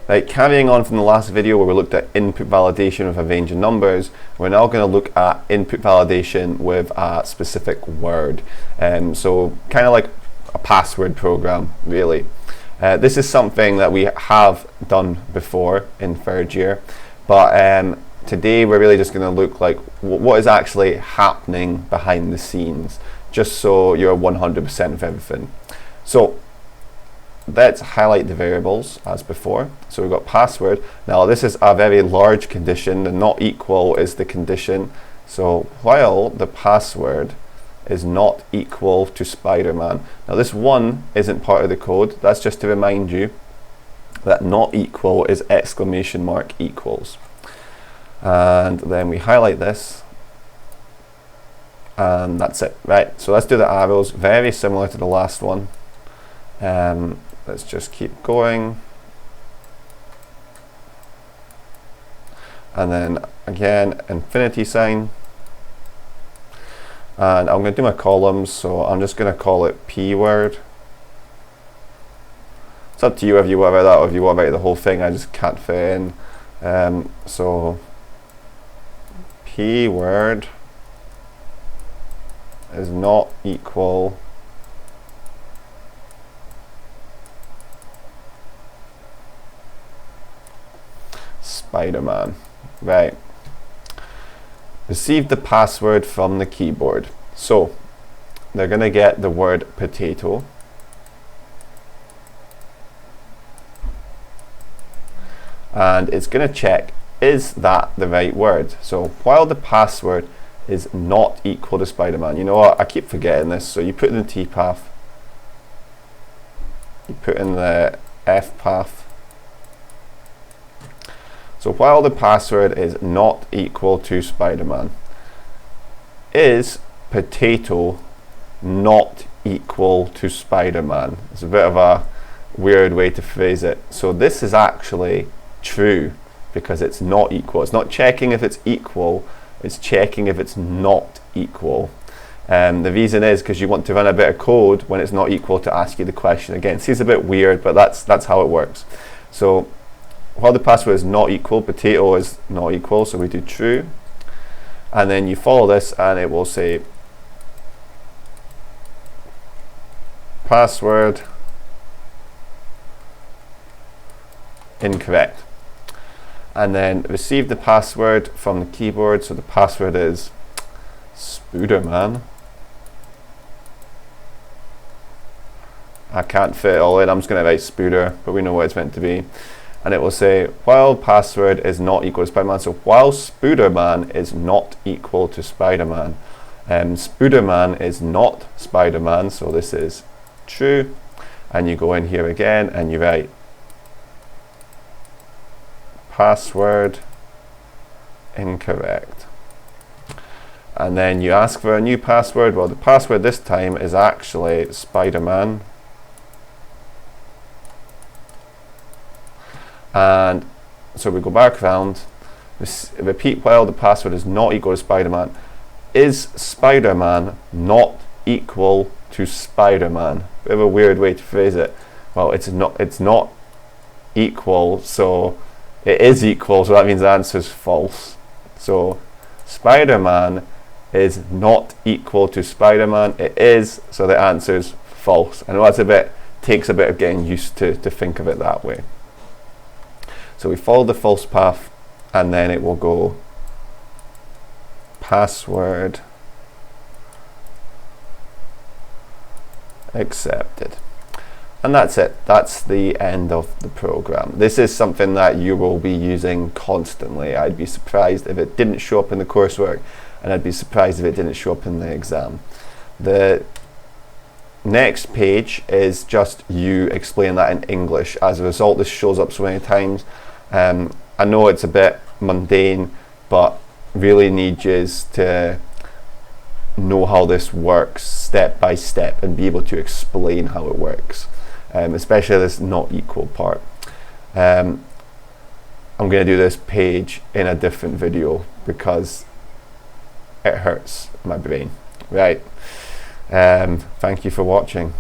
Right, carrying on from the last video where we looked at input validation with a range of numbers, we're now going to look at input validation with a specific word. So kind of like a password program, really. This is something that we have done before in third year, but today we're really just going to look like what is actually happening behind the scenes, just so you're 100% of everything. So let's highlight the variables as before. So we've got password. Now this is a very large condition. The not equal is the condition. So while the password is not equal to Spider-Man. Now this one isn't part of the code. That's just to remind you that not equal is exclamation mark equals. And then we highlight this. And that's it. Right, so let's do the arrows. Very similar to the last one. Let's just keep going. And then again, infinity sign. And I'm going to do my columns, so I'm just going to call it P word. It's up to you if you want to write that or if you want to write the whole thing. I just can't fit in. So P word is not equal Spider-Man. Right. Receive the password from the keyboard. So they're going to get the word potato. And it's going to check, is that the right word? So while the password is not equal to Spider-Man, you know what, I keep forgetting this. So you put in the T path, you put in the F path. So while the password is not equal to Spider-Man, is potato not equal to Spider-Man? It's a bit of a weird way to phrase it. So this is actually true because it's not equal. It's not checking if it's equal, it's checking if it's not equal. The reason is because you want to run a bit of code when it's not equal to ask you the question again. It seems a bit weird, but that's how it works. So while the password is not equal, potato is not equal, so we do true. And then you follow this and it will say password incorrect. And then receive the password from the keyboard, so the password is Spooderman. I can't fit it all in, I'm just going to write Spooder, but we know what it's meant to be. And it will say while password is not equal to Spider-Man. So while Spooderman is not equal to Spider-Man, Spooderman is not Spider-Man, so this is true. And you go in here again and you write password incorrect. And then you ask for a new password. Well, the password this time is actually Spider-Man. And so we go back around, repeat while the password is not equal to Spider-Man. Is Spider-Man not equal to Spider-Man? Bit of a weird way to phrase it. Well, it's not equal, so it is equal, so that means the answer is false. So Spider-Man is not equal to Spider-Man. It is, so the answer is false. I know that's takes a bit of getting used to think of it that way. So we follow the false path and then it will go password accepted. And that's it. That's the end of the program. This is something that you will be using constantly. I'd be surprised if it didn't show up in the coursework, and I'd be surprised if it didn't show up in the exam. The next page is just you explaining that in English. As a result, this shows up so many times. I know it's a bit mundane, but really need you to know how this works step by step and be able to explain how it works, especially this not equal part. I'm going to do this page in a different video because it hurts my brain. Right. Thank you for watching.